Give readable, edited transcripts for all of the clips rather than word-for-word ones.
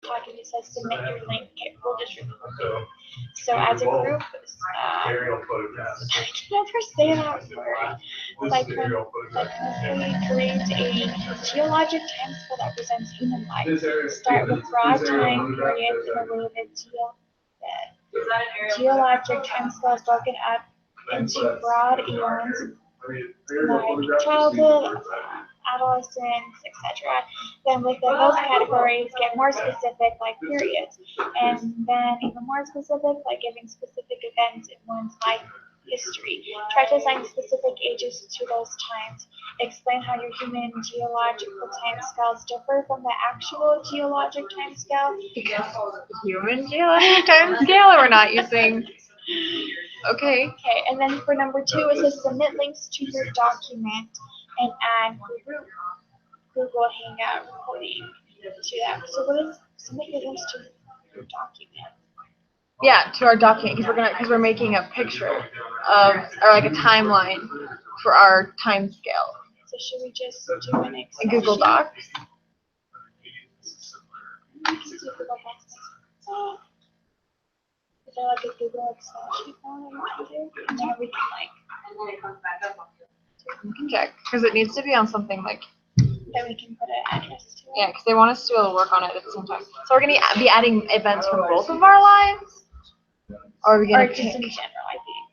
talking, it says submit your link, it will just record it. So as a group, I can never say that word. Like we create a geologic timescale that represents human life. Start with broad time periods in a way that geologic timescale is broken up into broad eons, like childhood, adolescence, etc. Then within those categories, get more specific, like periods, and then even more specific, like giving specific events in one's life history. Try to assign specific ages to those times. Explain how your human geological time scales differ from the actual geologic time scale. Because human geologic time scale, we're not using. Okay. Okay, and then for number 2, it says submit links to your document and add Google Hangout recording to that. So what is submit your links to your document? Yeah, to our document because we're making a picture of or like a timeline for our time scale. So should we just do an Excel in Google sheet? Docs? We can do Google Docs. Is there like a Google Excel sheet one that we can do? And then we can You can check because it needs to be on something like. that we can put an address to it. Yeah, because they want us to be able to work on it at the same time. So we're gonna be adding events from both of our lives, or are we gonna Or just in pick? general, I think.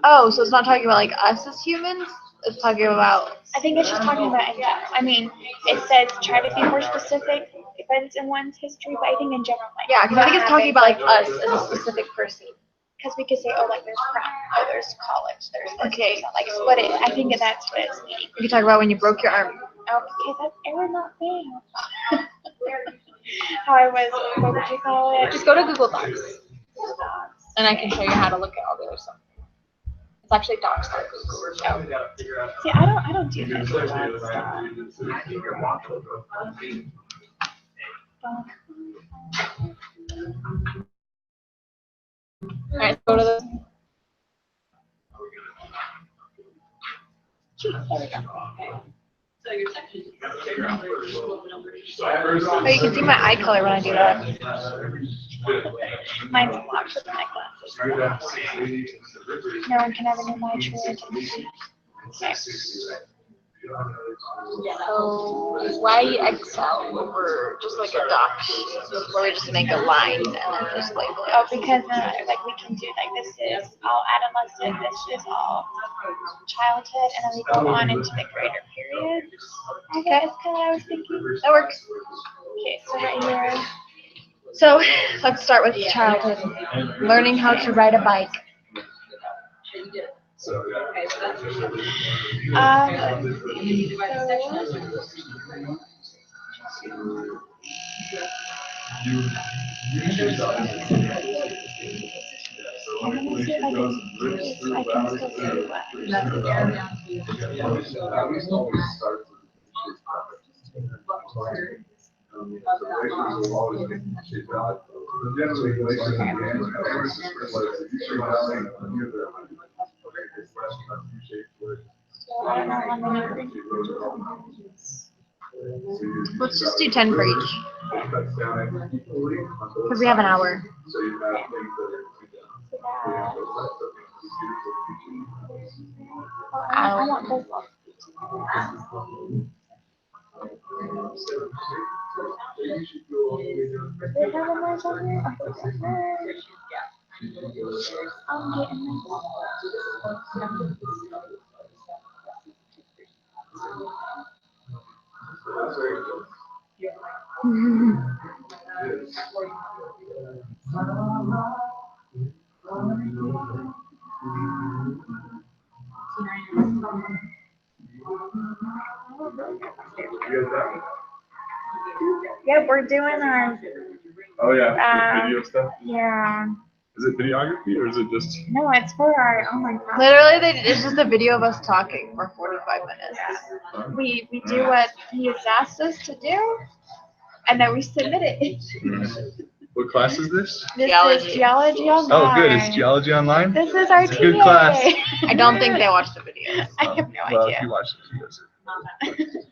Oh, so it's not talking about like us as humans. It's talking about. I think it's just talking about in general. I mean, it says try to be more specific events in one's history, but I think in general, like Yeah, because I think it's talking about like us as a specific person. because we could say, oh, like there's crime, oh, there's college, there's this, Okay. there's that. Like split it. I think that's what it's meaning. We can talk about when you broke your arm. Okay, that's error not fail. How I was, what would you call it? Just go to Google Docs, and I can show you how to look at all the other stuff. It's actually Docs. See, I don't do this. All right, go to the. There we go. Oh, you can see my eye color when I do that. Mine's blocked with my glasses. No one can ever know my true identity. Okay. So why Excel over just like a doc sheet where we just make a line and then just label it? Oh, because like we can do like this is all adolescent, this is all childhood, and then we go on into the greater period. Okay, that's kind of what I was thinking. That works. Okay, so right here. So let's start with childhood. Learning how to ride a bike. Let's just do 10 for each. Because we have an hour. I want this. Do they have a merge on here? I'm getting Yep, we're doing our. Oh yeah, video stuff. Yeah. Is it videography or is it just? No, it's for our. Oh my god. Literally, it's just a video of us talking for 45 minutes. Yeah. We do what he has asked us to do, and then we submit it. What class is this? This Geology. is geology online. Oh, good. It's geology online. This is our It's a good class. I don't think they watched the video. I have no Well, idea. if you watch it, she does it.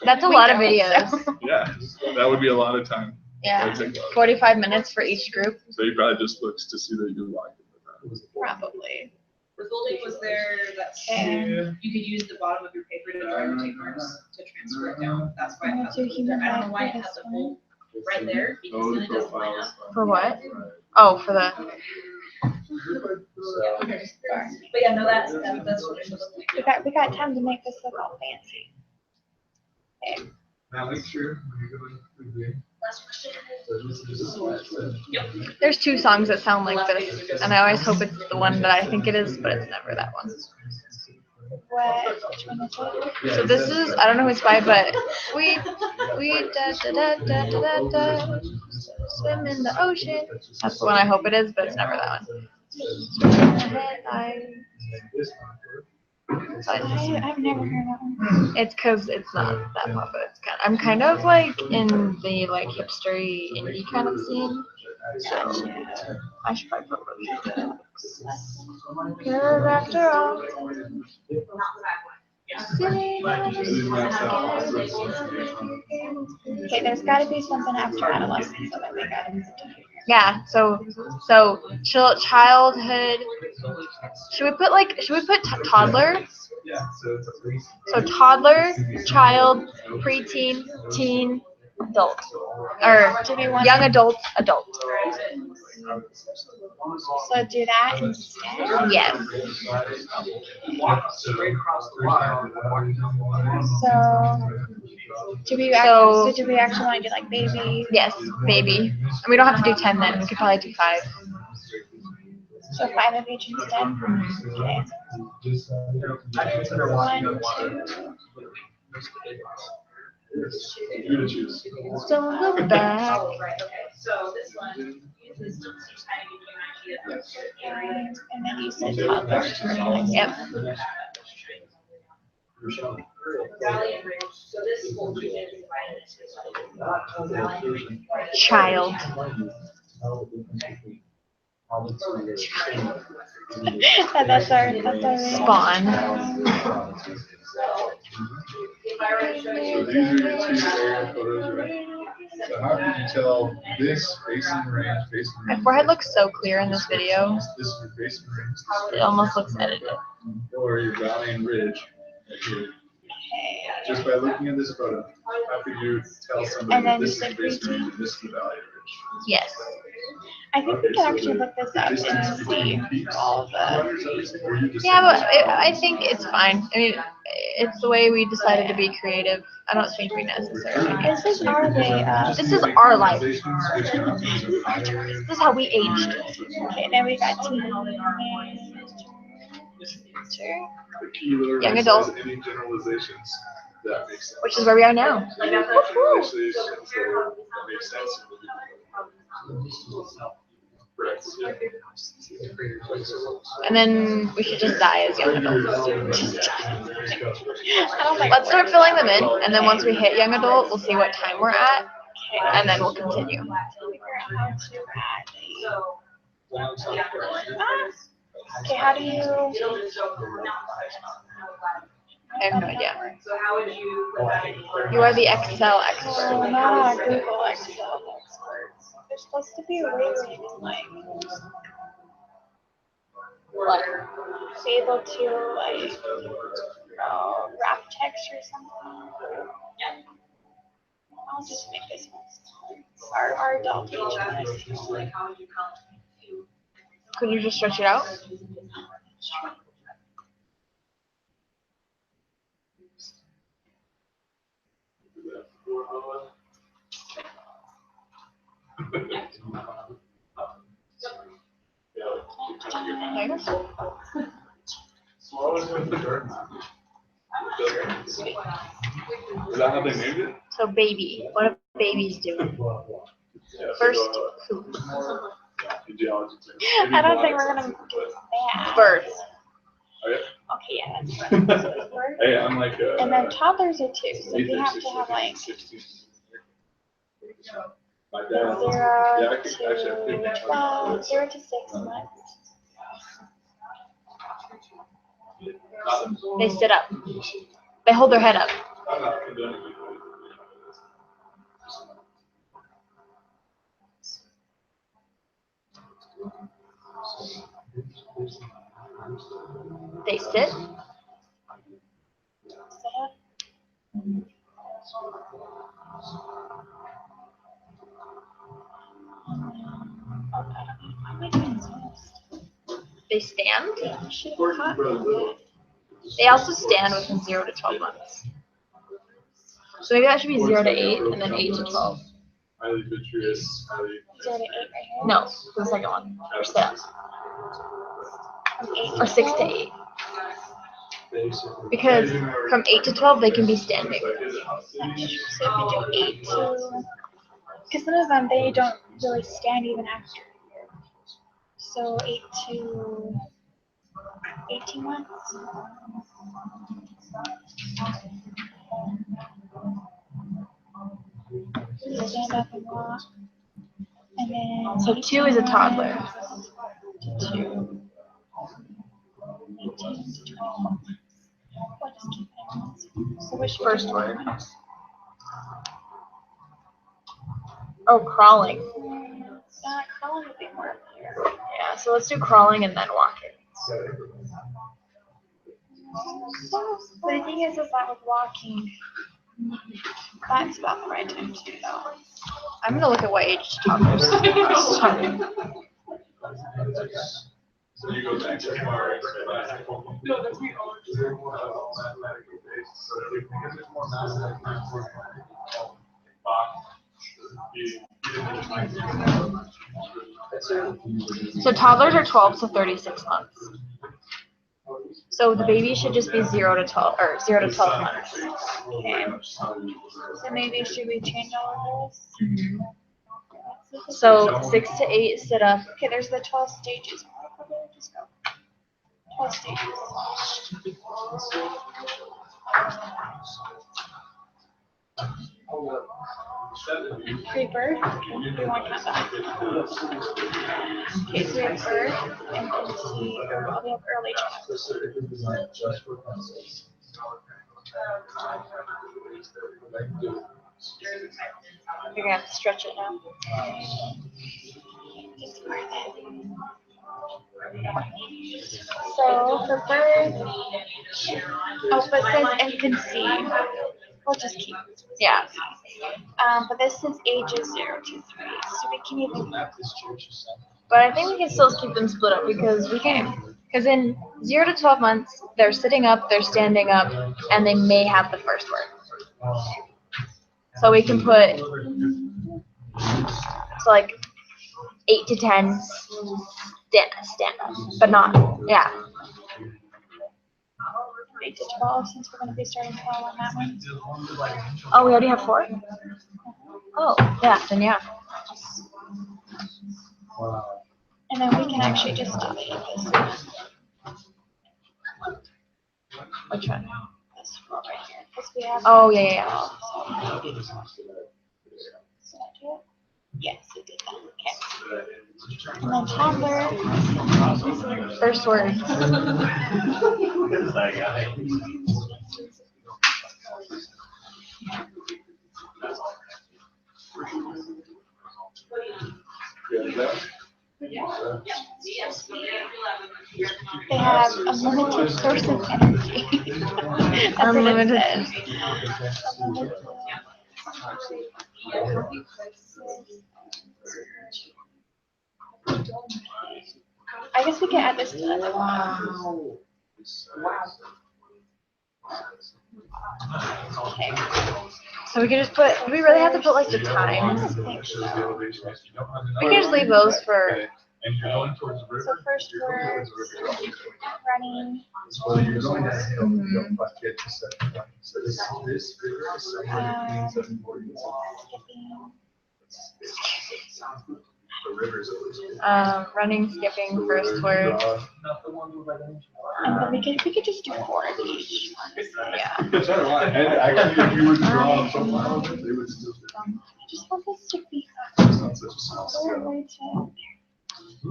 That's a lot of videos. Yeah, that would be a lot of time. Yeah, 45 minutes for each group. So he probably just looks to see that you like it. Probably. The folding was there, you could use the bottom of your paper to draw your tick marks to transfer it down. That's why it has the folder. I don't know why it has the fold right there, because then it doesn't line up. For what? Oh, for the. But yeah, no, that's what it should look like. We got time to make this look all fancy. Okay. Now make sure. Last question. There's two songs that sound like this, and I always hope it's the one that I think it is, but it's never that one. Which one is it? So this is, I don't know who it's by, but we da da da da da da swim in the ocean. That's the one I hope it is, but it's never that one. I've never heard that one. It's because it's not that popular. I'm kind of like in the like hipstery indie kind of scene. So I should probably put because after all, Okay, there's got to be something after adolescence that they got. yeah. So childhood. Should we put toddler? So toddler, child, preteen, teen, adult, or young adult, adult. So do that instead. Yes. So do we actually want to do like baby? Yes, baby. And we don't have to do 10 then. We could probably do 5. So 5 of each instead. Okay. 1, 2. Don't look back. So this one is And then you said toddler. Yep. Valley and Ridge. So this whole region is divided. Child. That's our Spawn. If I were to show you. So these are your 2 area photos, right? So how can you tell this facing range, My forehead looks so clear in this video. This is your facing range. It almost looks edited. Or your valley and ridge. Right here. Just by looking at this photo, how could you tell somebody that this is the facing range and this is the valley and ridge? Yes. I think we can actually look this up and see all the. Yeah, but I think it's fine. I mean, it's the way we decided to be creative. I don't think we necessarily. This is our way of. This is our life. This is how we aged. Okay, then we got teenage. The key literally Young adult. says any generalizations that make sense. Which is where we are now. Generalizations that make sense. And then we should just die as young adults. Let's start filling them in, and then once we hit young adult, we'll see what time we're at, and then we'll continue. Okay, how do you? I have no idea. So how would you put that in? You are the Excel Oh, expert. not Google Excel experts. They're supposed to be really like be able to like wrap text or something. I'll just make this one. Our adult age one is Like how would you count? Could you just stretch it out? Is that how they named it? So baby, what do babies do? Yeah, First, so, poop. geology too. I don't think we're gonna do that. Birth. Oh, yeah. Okay, yeah, that's birth. Hey, I'm like And then toddlers are 2, so you have to have like 16. My dad. 0 Yeah, I could actually have to 12, 0 to 6 months. They sit up. They hold their head up. I'm not condoning it. They sit. They stand. They also stand within 0 to 12 months. So maybe that should be 0 to 8 and then 8 to 12. Highly vitreous, highly. 0 to 8 right here. No, the second one. Or 6. Or 6 to 8. Because from 8 to 12 they can be standing. So if you do 8 to, because some of them they don't really stand even after. So 8 to 18 months. Stand up and walk. And then So 2 is a toddler. 2. 18 to 12. What is keeping it? So which First word. Oh, crawling. Crawling would be more clear. Yeah, so let's do crawling and then walking. But the thing is that with walking, that's about the right time to do that. I'm gonna look at what age toddlers. So you go back to the bar. No, that's me. So toddlers are 12 to 36 months. So the baby should just be 0 to 12 or 0 to 12 months. Okay. So maybe should we change all of this? So 6 to 8 sit up. Okay, there's the 12 stages. Just go. 12 stages. Pre-birth. We want to count that. Okay, so we have birth and infancy, or we have early childhood. You're gonna have to stretch it now. It's worth it. So for birth, oh, but it says infancy. We'll just keep. Yeah. But this says ages 0 to 3, so we can even. But I think we can still keep them split up because in 0 to 12 months, they're sitting up, they're standing up, and they may have the first word. So we can put, so like 8 to 10, stand up, but not, yeah. 8 to 12, since we're going to be starting 12 on that one. Oh, we already have 4? Oh, yeah, then yeah. And then we can actually just delete this. Which one? This one right here, because we have. Oh, yeah. Did I do it? Yes, it did that. Okay. And then toddler. First word. They have unlimited source of energy. That's Unlimited. what it says. I guess we can add this to the Wow. Okay. So we can just put, do we really have to put like the times? We can just leave those for. So first word, running. Well, you're going downhill, you don't get to 7 points. So this figure is somewhere between 7 points. Skipping. The river's always. Running, skipping, first word. And then we could just do 4 of each. Yeah. And actually, if you were to draw so far, they would still do. I just want this to be. It's not such a small scale. So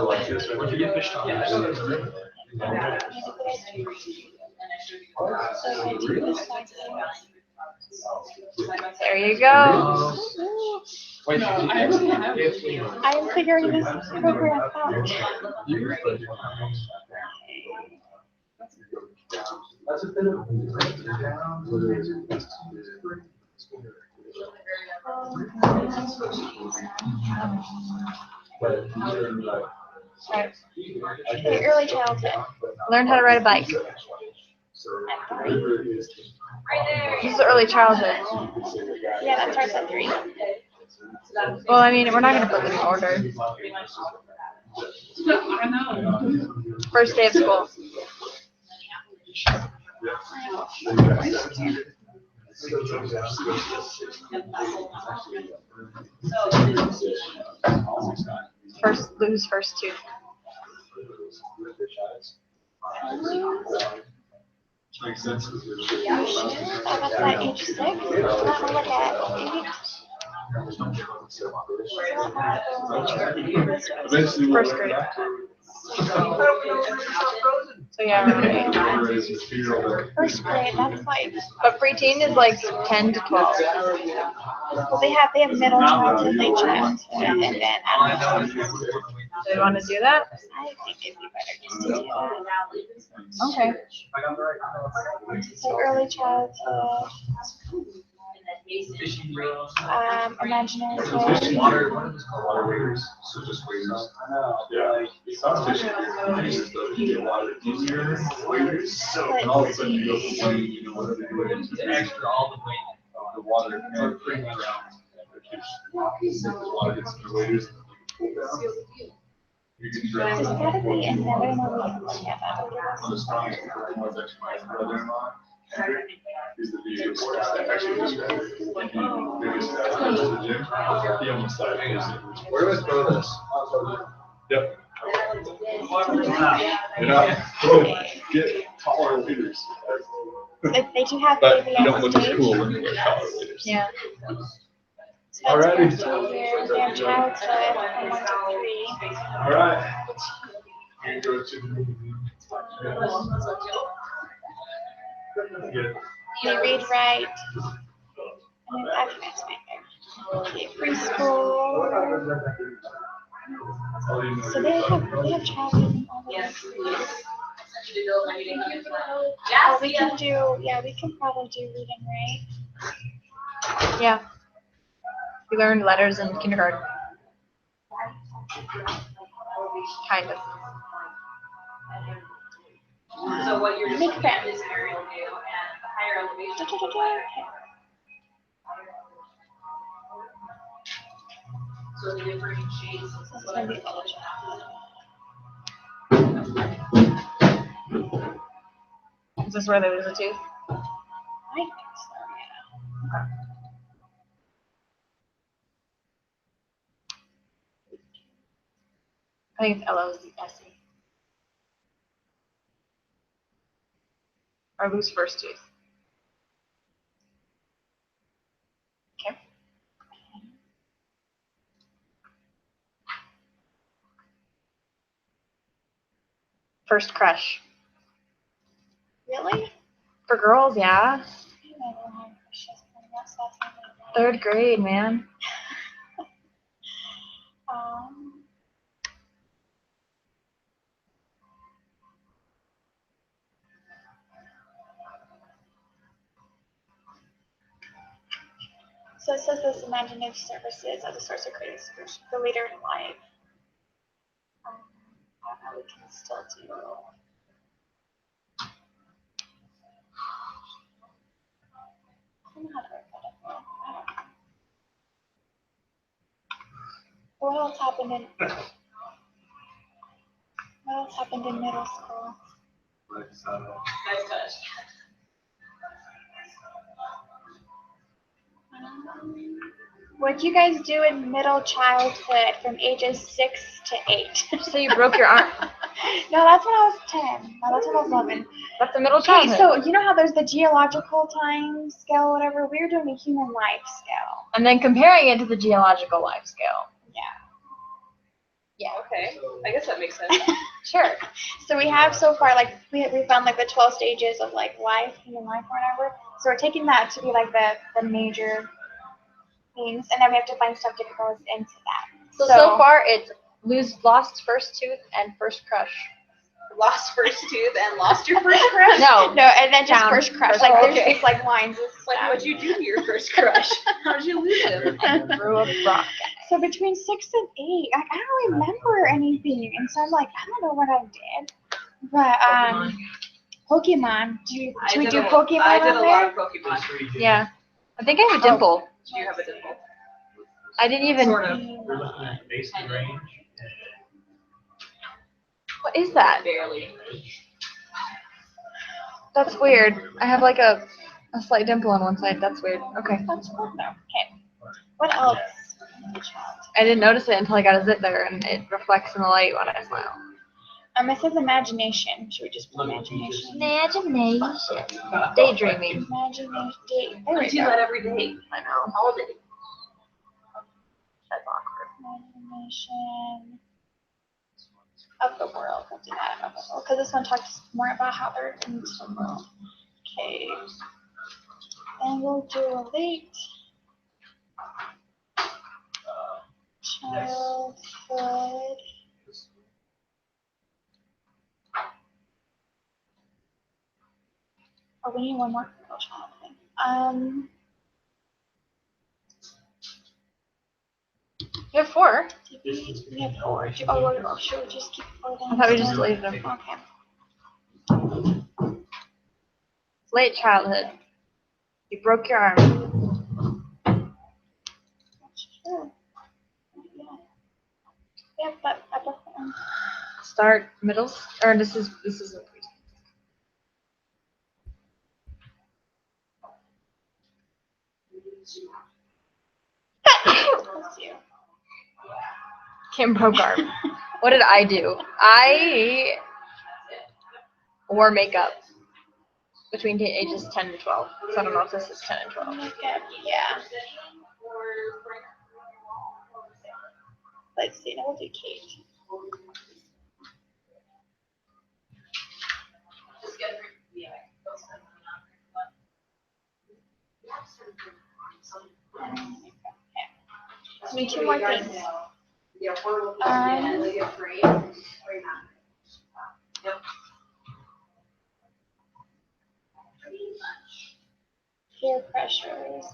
like this, right? You get fish on Yeah. it. There you go. No, I actually have it. I am figuring this program out. That's a bit of. Okay, early childhood. Learn how to ride a bike. This is early childhood. Yeah, that starts at 3. Well, I mean, we're not gonna put them in order. I know. First day of school. Lose first tooth. Makes sense. That's at age 6. Not look at age. Eventually, we'll First grade. back. So yeah. First grade, that's like, But preteen is like 10 to 12. well, they have middle childhood, late childhood, and then adolescence. Do you want to do that? I think it'd be better just to do that. Okay. So early childhood, imaginary play. Waterways, so just waves. Yeah. Some fish uses those to get water easier. And all of a sudden you go from playing, you know, whatever you're doing. It's extra all the way. The water, and bring that around. The water gets in the waves. You can drive. There's gotta be another one we can look at that. One of the strongest was actually my brother-in-law. He's the biggest, actually the biggest guy in the gym. He almost died. Where do I throw this? Yep. Get taller leaders. They do have But baby you on don't look stage. as cool when you get taller leaders. Yeah. So Alrighty. that's first 2 years. They have childhood from 1 to 3. All right. You go to. They read, write, and then that's right there. Okay, preschool. So they have childhood in all the way through. Oh, we can probably do read and write. Yeah. We learned letters in kindergarten. Kind of. So what you're Make doing friends. is aerial view and the higher elevation. So the different shades. That's gonna be all. Is this where they lose a tooth? I think so, yeah. I think it's LOSE. Or lose first tooth. Okay. First crush. Really? For girls, yeah. I never had crushes growing up, so that's not really bad. 3rd grade, man. So it says this imaginative services as a source of creative solution for later in life. I don't know, we can still do. I don't know how to write that up well. I don't know. What else happened in middle school? Nice touch. What do you guys do in middle childhood from ages 6 to 8? So you broke your arm. No, that's when I was 10. No, that's when I was 11. That's the middle Okay, childhood. so you know how there's the geological time scale, whatever? We're doing a human life scale. And then comparing it to the geological life scale. Yeah. Okay, I guess that makes sense. Sure. So we have so far, like, we found like the 12 stages of like life, human life, or whatever. So we're taking that to be like the major things, and then we have to find stuff that goes into that. So far, it's lost first tooth and first crush. Lost first tooth and lost your first crush? No, and then just Town. first crush. First- Like there's okay. just like lines of Like, stuff. what'd you do to your first crush? How'd you lose him? threw a rock. So between 6 and 8, I don't remember anything, and so I'm like, I don't know what I did. But Pokemon. Should we do Pokemon I did on a there? lot of Pokemon. Yeah. I think I have a dimple. Do you have a dimple? I didn't even. Sort of. We're looking at basic range. What is that? Barely. That's weird. I have like a slight dimple on one side. That's weird. Okay. That's cool though. Okay. What else? I didn't notice it until I got a zit there, and it reflects in the light when I smile. It says imagination. Should we just put imagination? Imagination. Daydreaming. Imagination. I do that every day. I know. All day. That's awkward. Imagination of the world. We'll do that of the world because this one talks more about how they're into the world. Okay. And we'll do a late childhood. Oh, we need one more for childhood. You have 4. We have 4. Oh, should we just keep 4 down? I thought we just deleted them. Okay. Late childhood. You broke your arm. Sure. Yeah. Yep, but I broke my arm. Start middle, or this is a Bless you. Kim broke arm. What did I do? I wore makeup between the ages 10 and 12. So I don't know if this is 10 and 12. Makeup, yeah. Let's see, now we'll do Kate. So we need 2 more things. Peer pressures.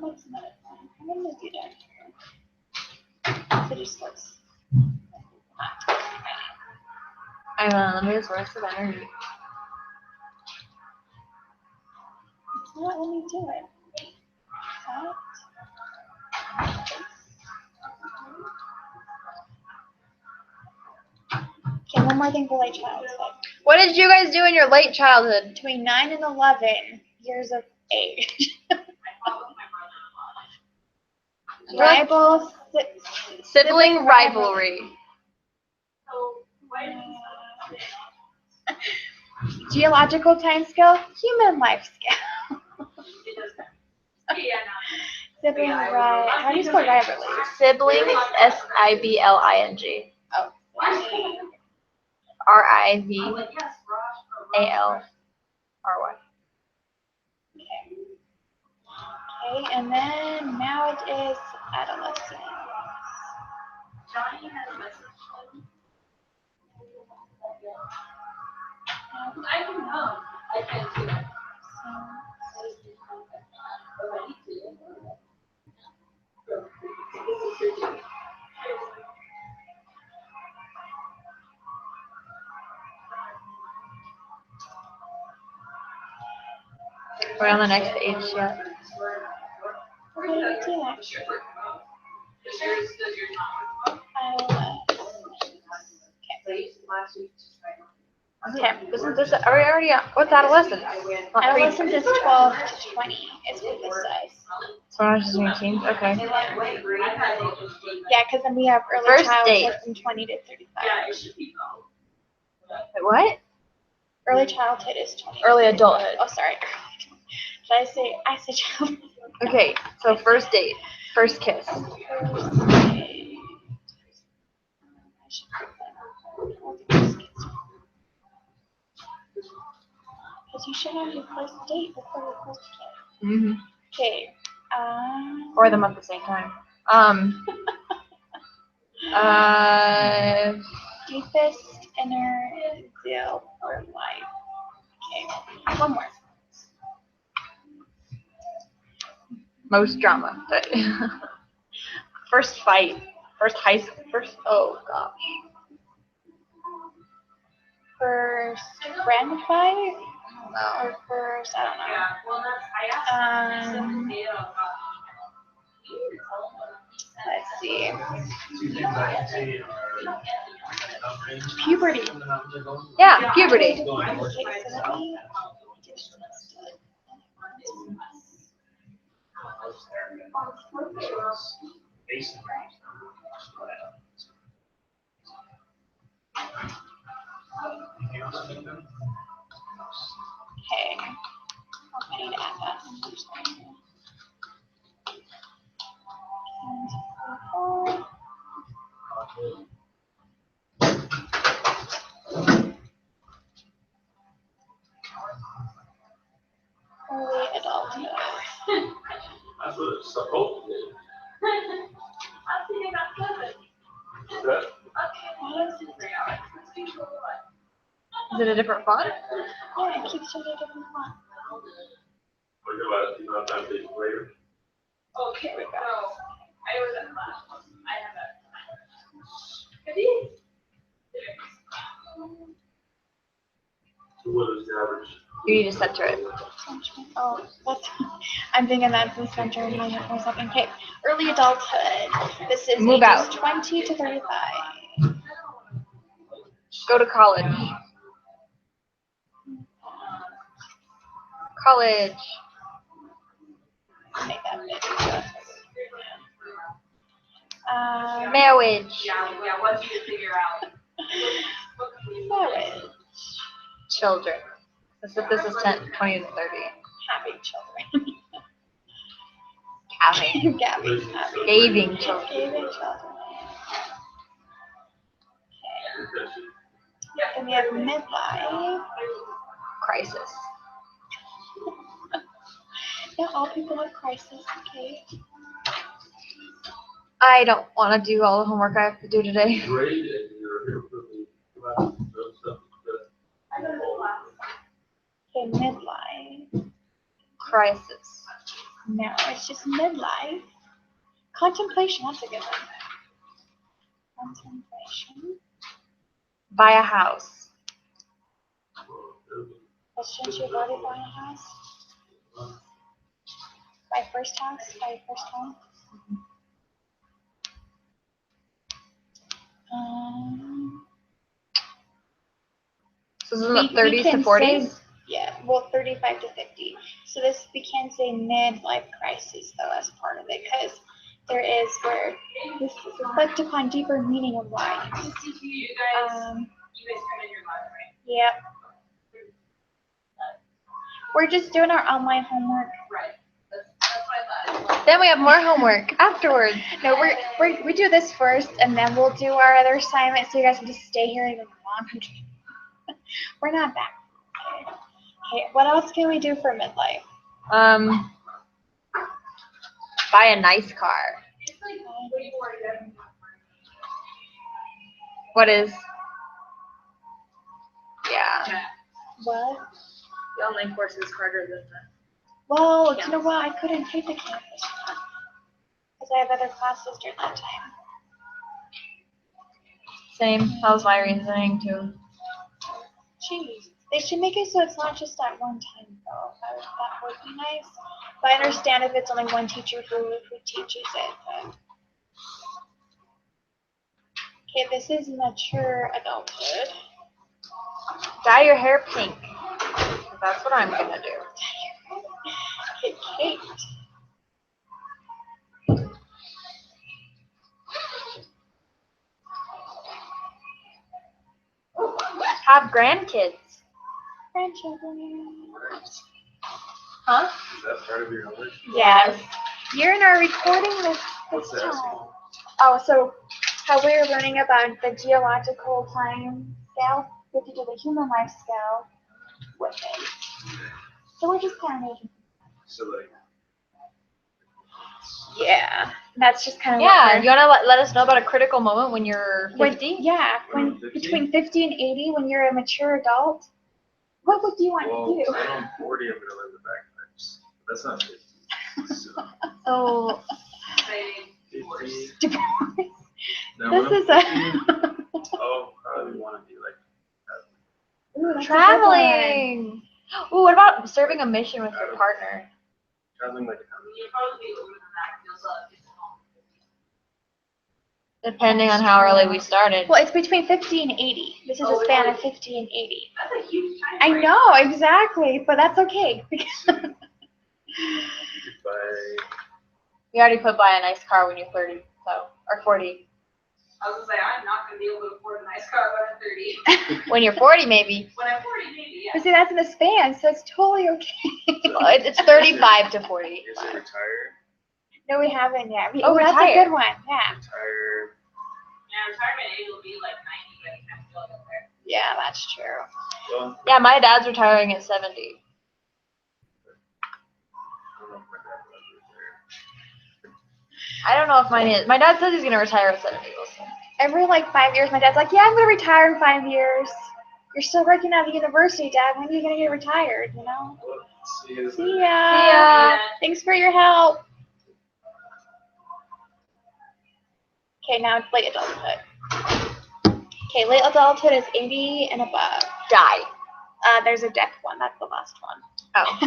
What's another one? I'm gonna do that. So just let's. Let me just rest of energy. It's not let me do it. Okay, one more thing for late childhood. What did you guys do in your late childhood? Between 9 and 11 years of age. Rival Sibling rivalry. Geological time scale, human life scale. Sibling rivalry. How do you spell rivalry? Siblings, SIBLING. Oh. RIVALRY. Okay, and then now it is adolescence. I don't know. I can't do that. We're on the next age yet. What do we do? Okay, isn't this, are we already, what's adolescence? Adolescence is 12 to 20. It's what this says. So I was just doing teens, okay. Yeah, because then we have early First childhood date. from 20 to 35. Wait, what? Early childhood is 20. Early adulthood. Oh, sorry. Should I say childhood? Okay, so first date, first kiss. because you should have your first date before your first kid. Mm-hmm. Okay. Or them at the same time. Deepest inner zeal for life. Okay. One more. Most drama, but first fight, first high school, oh gosh. First friend fight? No. Or first, I don't know. Yeah, well, that's, I asked Let's see. Two things I can see are. Puberty. Yeah, puberty. Okay, so let me just okay. I need to add that. Early adulthood. That's what it's supposed to be. I'm thinking about seven. That, Is it a different font? Yeah, it keeps showing a different font. what about, you know, that big later? Okay, so, I was at class, I have a. Have you? So what is the average? You need to center it. Oh, that's, I'm thinking that's the center in my head for a second. Okay, early adulthood. This is Move ages out. 20 to 35. Go to college. College. Make that big. Marriage. Yeah, once you figure out. Marriage. Children. This is 10, 20 to 30. Having children. Having. Gaving. Gaving children. Gaving children. Okay. Then we have midlife. Crisis. Yeah, all people have crisis. Okay. I don't want to do all the homework I have to do today. Grade and you're here for the, stuff. Okay, midlife. Crisis. No, it's just midlife. Contemplation, that's a good one. Contemplation. Buy a house. But shouldn't you already buy a house? My first house? My first home? So this is We- the we 30s to can 40s? say- Yeah, well, 35 to 50. So this, we can say midlife crisis, though, as part of it, because there is where this reflect upon deeper meaning of life. You guys, you guys come in your life, right? Yep. We're just doing our online homework. Right. That's what I thought. Then we have more homework afterwards. No, we do this first, and then we'll do our other assignment, so you guys can just stay here even longer. We're not back. Okay, what else can we do for midlife? Buy a nice car. It's like, what do you want to do? What is? Yeah. What? The online course is harder than the. Well, you know what? I couldn't take the campus because I have other classes during that time. Same. That was my reasoning too. Jeez, they should make it so it's not just at one time, though. That would be nice. But I understand if it's only one teacher who teaches it. But... Okay, this is mature adulthood. Dye your hair pink. That's what I'm gonna do. Okay, Kate. Have grandkids. Grandchildren. Huh? Is that part of your knowledge? Yes. You're in our recording this What's that? time. Oh, so how we were learning about the geological time scale, we have to do the human life scale with it. So we're just kind of making. So like. Yeah, that's just kind of. Yeah, you wanna let us know about a critical moment when you're 50? When between 50 and 80, when you're a mature adult, what would you want to do? When I'm 40, I'm gonna learn the bagpipes. That's not 50. So. So, Divorce. This is a. Oh, probably want to be like. Ooh, that's a good one. traveling. Ooh, what about serving a mission with your partner? Traveling like. You'll probably be older than that. You'll still have kids at home. Depending on how early we started. Well, it's between 50 and 80. This is a span of 50 and 80. That's a huge time I frame. know, exactly, but that's okay. By. You already put buy a nice car when you're 30, so, or 40. I was gonna say, I'm not gonna be able to afford a nice car when I'm 30. When you're 40, maybe. When I'm 40, maybe, yeah. But see, that's in the span, so it's totally okay. Well, it's 35 to 40. Is it retired? No, we haven't yet. Oh, That's a retire. good one. Yeah. Retired. Yeah, retirement age will be like 90 by the time you get there. Yeah, that's true. Well, Yeah, my dad's retiring at 70. I don't know if my dad was retired. I don't know if mine is. My dad says he's gonna retire at 70. We'll see. Every like 5 years, my dad's like, "Yeah, I'm gonna retire in 5 years." You're still working at the university, Dad. When are you gonna get retired? You know. Well, see you. See ya. See ya. Thanks for your help. Okay, now it's late adulthood. Okay, late adulthood is 80 and above. Die. There's a death one. That's the last one. Oh.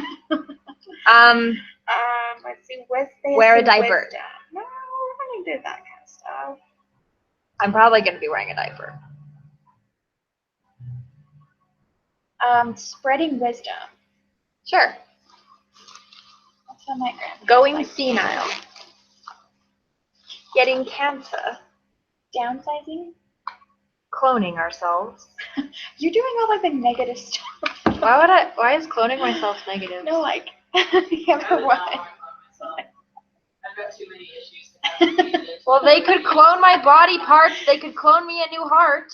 Let's see. Wear a diaper. Wisdom. No, we're gonna do that kind of stuff. I'm probably gonna be wearing a diaper. Spreading wisdom. Sure. That's what my grandpa Going like. senile. Getting cancer. Downsizing. Cloning ourselves. You're doing all like the negative stuff. Why is cloning myself negative? No, like the other one. I've got too many issues to have to be in it. Well, they could clone my body parts. They could clone me a new heart.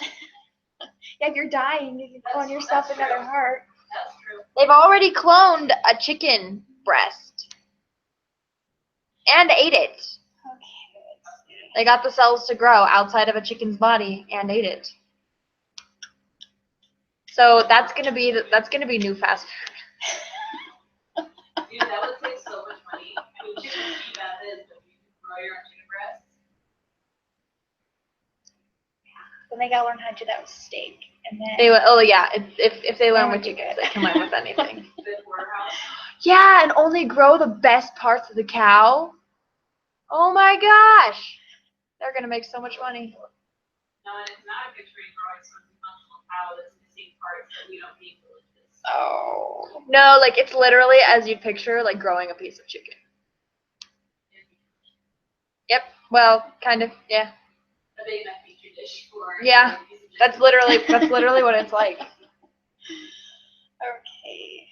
Yeah, if you're dying, you can clone yourself that's another true. heart. That's true. They've already cloned a chicken breast. And ate it. Okay. They got the cells to grow outside of a chicken's body and ate it. So that's gonna be new fast food. Dude, that would take so much money. I mean, chicken feet as is, but you can grow your own chicken breasts. Then they gotta learn how to do that with steak, and then. If they learn That with would be chickens, good. they come up with anything. The warehouse. Yeah, and only grow the best parts of the cow. Oh my gosh, they're gonna make so much money. No, and it's not a picturing growing something functional cow that's missing parts that we don't need delicious. Oh. No, like it's literally as you'd picture, like growing a piece of chicken. Yep. Well, kind of. Yeah. A big enough petri dish for. Yeah. That's literally what it's like. Okay.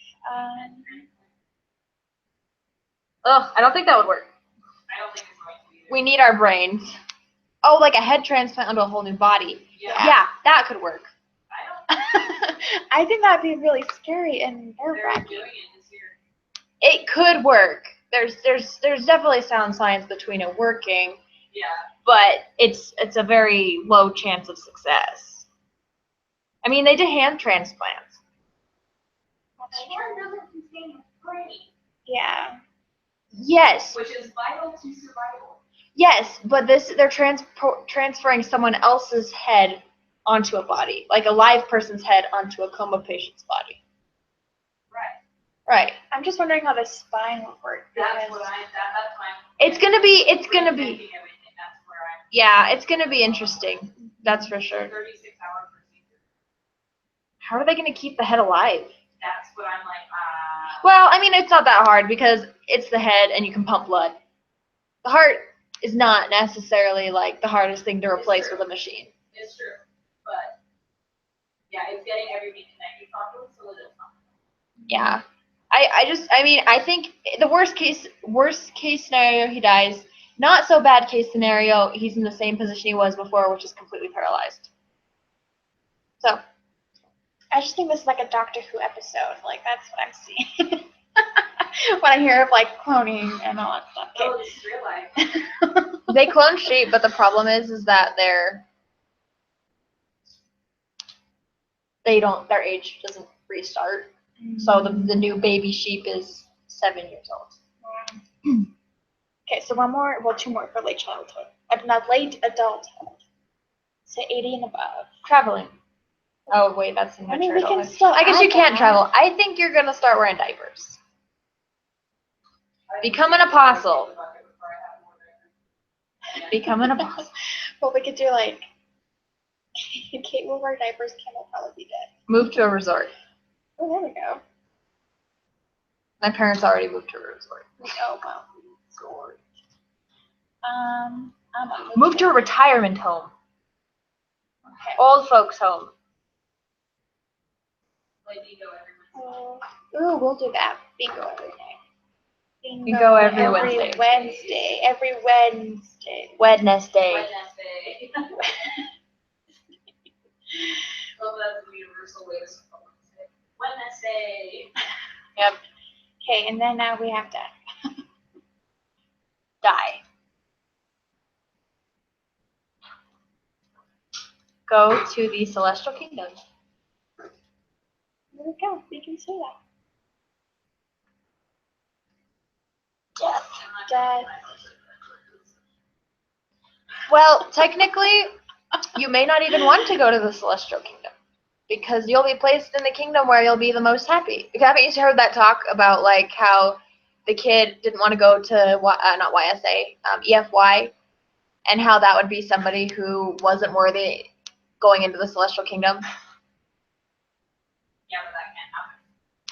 Ugh, I don't think that would work. I don't think it's going to be. We need our brains. Oh, like a head transplant onto a whole new body. Yeah, that could work. I don't. I think that'd be really scary and They're nerve-wracking. doing it this year. It could work. There's definitely sound science between it working, Yeah. but it's a very low chance of success. I mean, they did hand transplants. That's The heart doesn't contain a brain, Yeah. Yes, which is vital to survival. yes, but they're transferring someone else's head onto a body, like a live person's head onto a coma patient's body. Right. Right. I'm just wondering how the spine would work. That's because- what that's why I'm. It's gonna be. Everything, that's where I'm. Yeah, it's gonna be interesting. That's for sure. 36-hour procedure. How are they gonna keep the head alive? That's what I'm like. Well, I mean, it's not that hard because it's the head and you can pump blood. The heart is not necessarily like the hardest thing to replace with a machine. It's true, but yeah, it's getting everything connected properly so that it's not. Yeah. I think the worst case scenario, he dies. Not so bad case scenario, he's in the same position he was before, which is completely paralyzed. So, I just think this is like a Doctor Who episode. Like that's what I'm seeing when I hear of like cloning and all that stuff. Oh, Okay. this is real life. They clone sheep, but the problem is that their age doesn't restart. So the new baby sheep is 7 years old. Okay, so two more for late childhood. Not late adulthood. So 80 and above. Traveling. Oh wait, that's in I mean, we can adulthood. still. I guess add you can't that. travel. I think you're gonna start wearing diapers. Become an apostle. Become an apostle. Well, we could do like. Kate will wear diapers. Kim will probably be dead. Move to a resort. Oh, there we go. My parents already moved to a resort. Oh wow. Resort. I'm gonna Move to a retirement home. Okay. Old folks home. Like bingo every Ooh, we'll do that. Bingo every day. Bingo every Wednesday. Wednesday. Every Wednesday. Wednesday. Wednesday. Oh, that's a universal way to spell Wednesday. Yep. Okay, and then now we have to. Die. Go to the celestial kingdom. There we go. We can say that. Death. Death. Well, technically, you may not even want to go to the celestial kingdom because you'll be placed in the kingdom where you'll be the most happy. Haven't you heard that talk about like how the kid didn't want to go to not YSA, EFY, and how that would be somebody who wasn't worthy going into the celestial kingdom? Yeah, but that can't happen.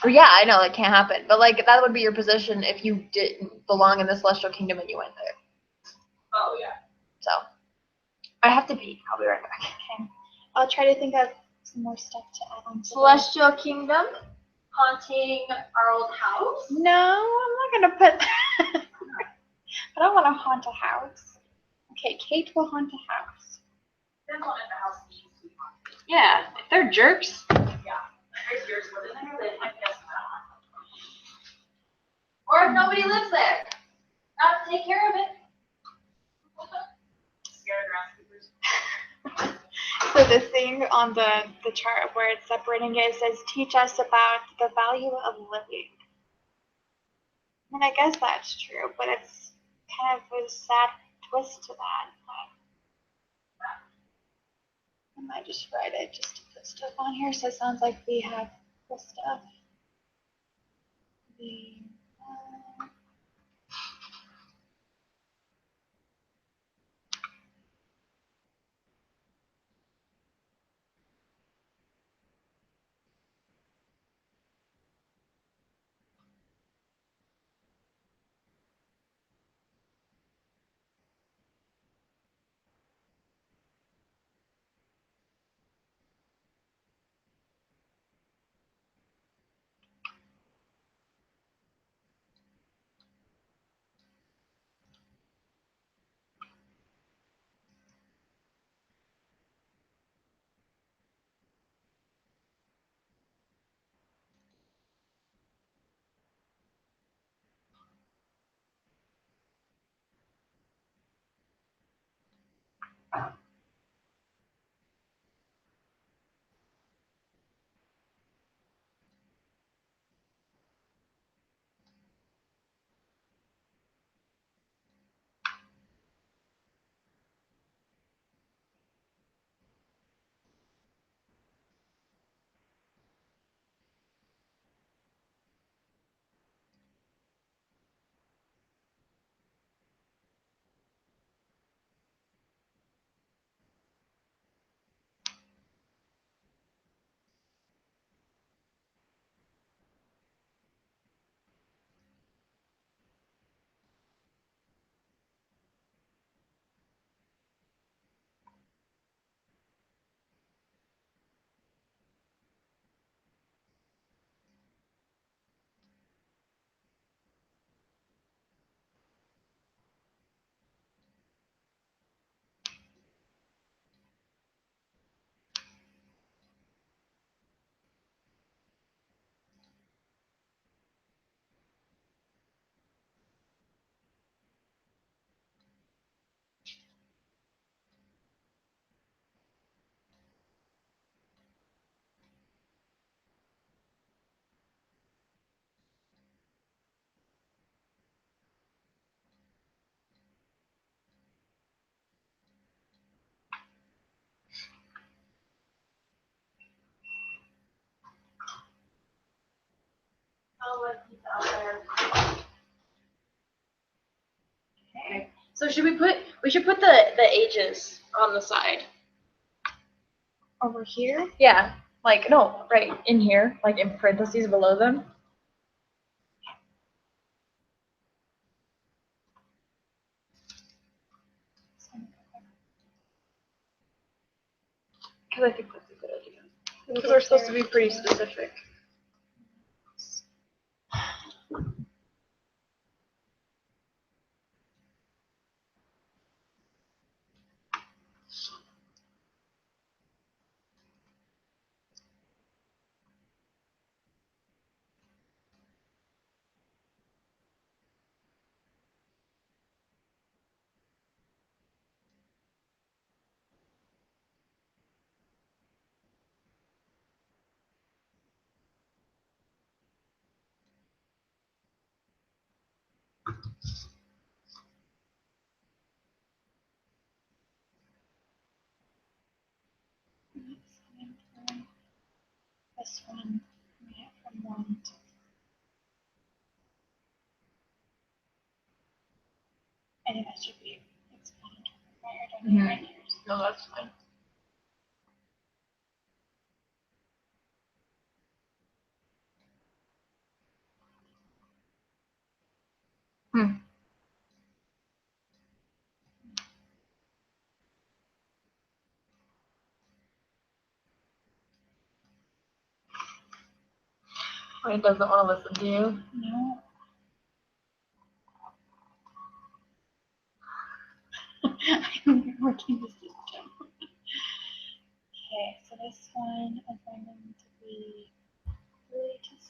Or yeah, I know that can't happen, but like that would be your position if you didn't belong in the celestial kingdom and you went there. Oh, yeah. So I have to pee. I'll be right back. Okay. I'll try to think of some more stuff to add on. To Celestial kingdom, haunting our old house. No, I'm not gonna put that. I don't want to haunt a house. Okay, Kate will haunt a house. Depends on if the house needs to be haunted. Yeah, if they're jerks. Yeah. There's yours living there, then I guess not. Or if nobody lives there. Not take care of it. Scare groundskeepers. So the thing on the chart where it's separating it says teach us about the value of living. I mean, I guess that's true, but it's kind of a sad twist to that. I might just write it just to put stuff on here so it sounds like we have the stuff. Okay. So we should put the ages on the side. Over here? Yeah. Like, no, right in here, like in parentheses below them. Because I think that's a good idea. Because we're supposed to be pretty specific. This one, yeah, from 1 to. I think that should be expanded required on the right here. No, that's fine. It doesn't want to listen to you. No. I'm working the system. Okay, so this one is going to be 3 to 6.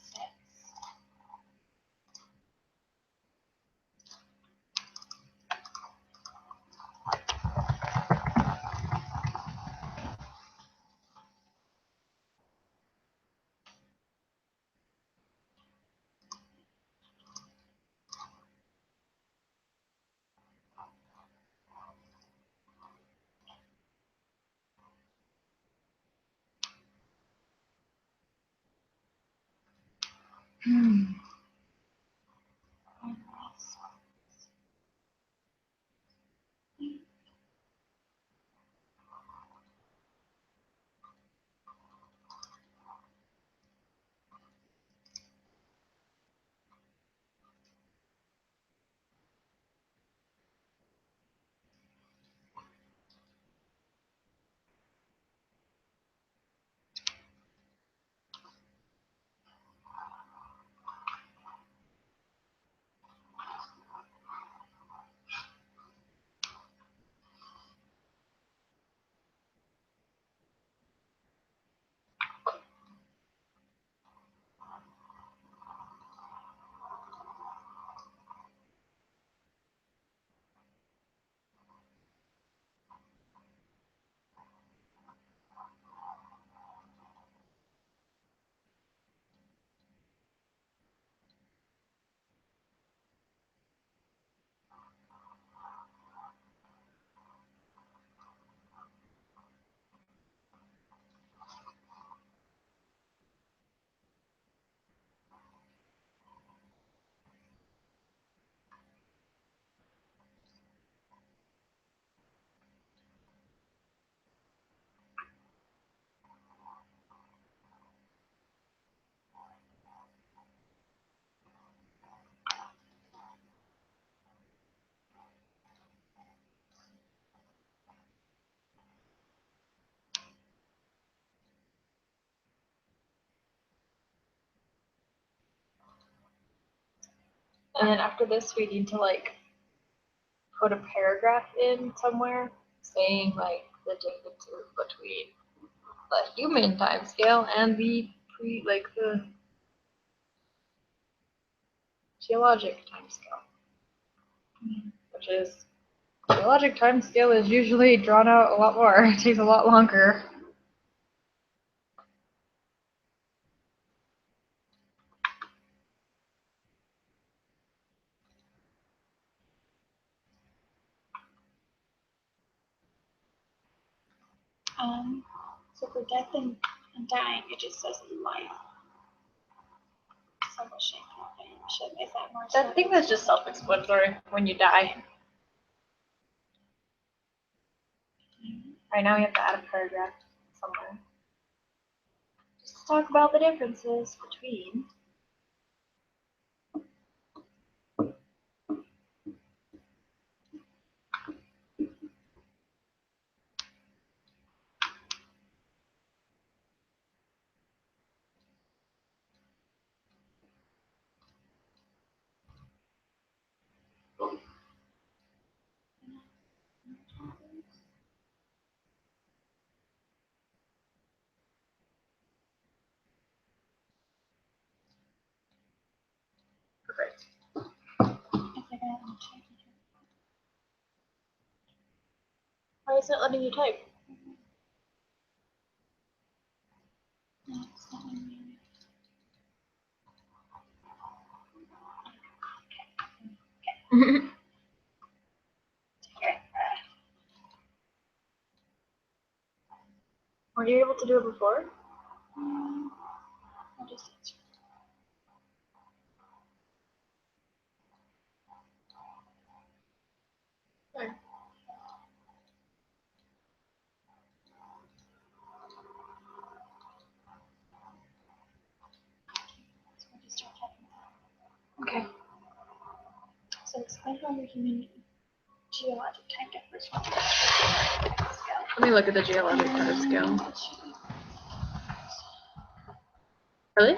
And then after this, we need to like put a paragraph in somewhere saying like the difference between the human time scale and the the geologic time scale, which is geologic time scale is usually drawn out a lot more. It takes a lot longer. So for death and dying, it just says life. Publishing companionship. Is that more? I think that's just self-explanatory when you die. Right now, you have to add a paragraph somewhere. Just talk about the differences between. Perfect. Why is it letting you type? Were you able to do it before? I'll just answer. Okay. So I'll just start typing. Okay. So explain how your human geologic time differs from the scale. Let me look at the geologic time scale. Really?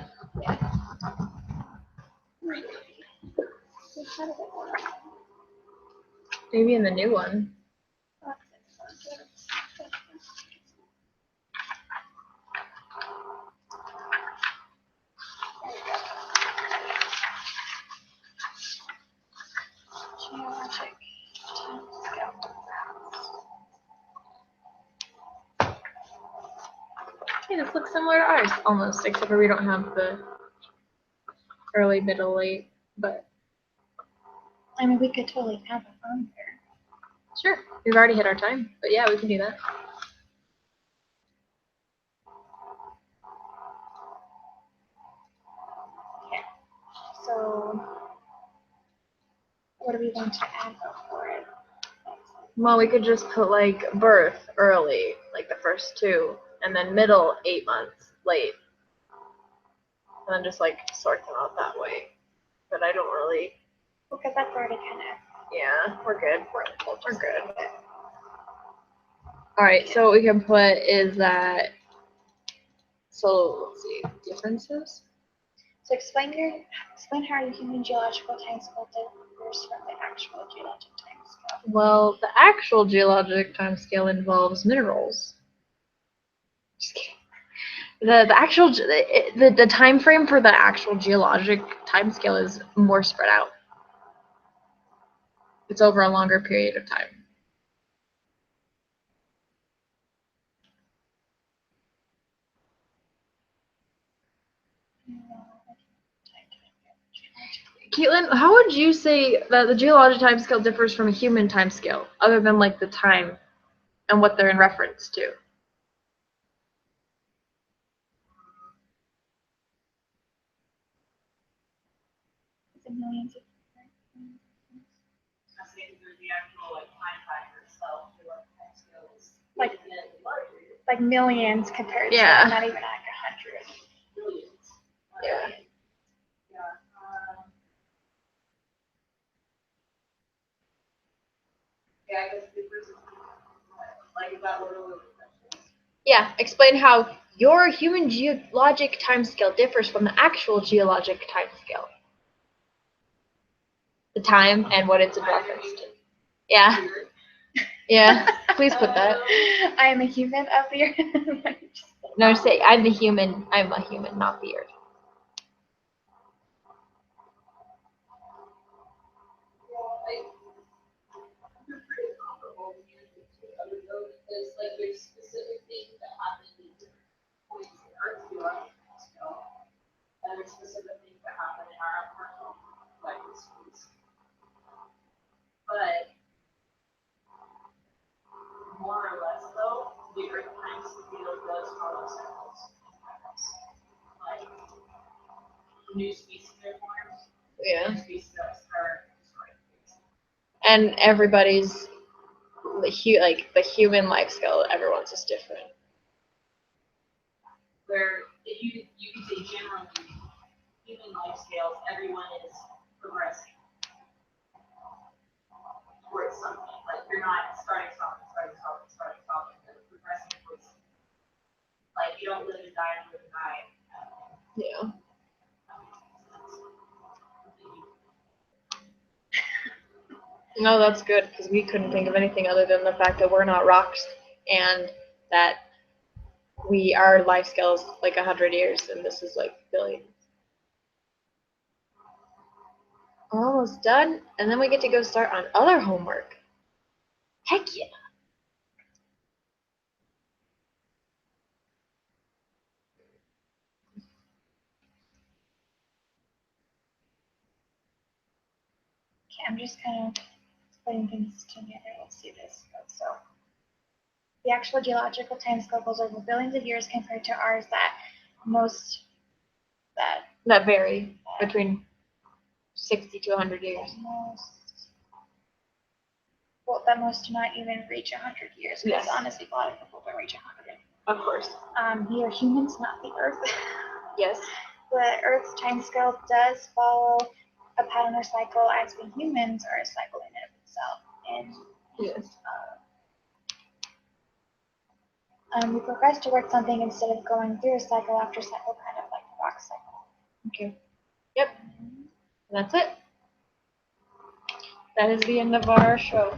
So how does it work? Maybe in the new one. Geologic time scale. Hey, this looks similar to ours, almost, except for we don't have the early, middle, late, but I mean, we could totally have it on there. sure. We've already hit our time, but yeah, we can do that. So, what are we going to add for it? Well, we could just put like birth early, like the first 2, and then middle 8 months late. And then just like sort them out that way. But I don't really, Because that's already kind of. yeah, we're good. We're good. Alright, so what we can put is that, so let's see, differences? So explain how your human geological time scale differs from the actual geologic time scale. Well, the actual geologic time scale involves minerals. Just kidding. The time frame for the actual geologic time scale is more spread out. It's over a longer period of time. Caitlin, how would you say that the geologic time scale differs from a human time scale, other than like the time and what they're in reference to? It's in millions of. Like millions compared Yeah. to not even like 100. Yeah. Yeah, explain how your human geologic timescale differs from the actual geologic timescale. The time and what it's in reference to. Yeah. Yeah, please put that. I am a human of the earth. No, say I'm a human, not the earth. New species Yeah. and species that are destroyed. And everybody's the human life scale, everyone's is different. Where if you could say generally, human life scales, everyone is progressing towards something. Like you're not starting, stopping, but progressing towards something. Like you don't live and die and live and die. Yeah. No, that's good because we couldn't think of anything other than the fact that we're not rocks and that our life scale is like 100 years and this is like billions. We're almost done, and then we get to go start on other homework. Heck yeah. Okay, I'm just kind of putting things together. Let's see this. So, the actual geological timescale goes over billions of years compared to ours that vary between 60 to 100 years. That most do not even reach 100 years. Because Yes. honestly, a lot of people don't reach 100. Of course. We are humans, not the Earth. Yes. The Earth's timescale does follow a pattern or cycle, as we humans are a cycle in and of itself. And Yes. we progress towards something instead of going through a cycle after cycle, kind of like the rock cycle. Okay. Yep. That's it. That is the end of our show.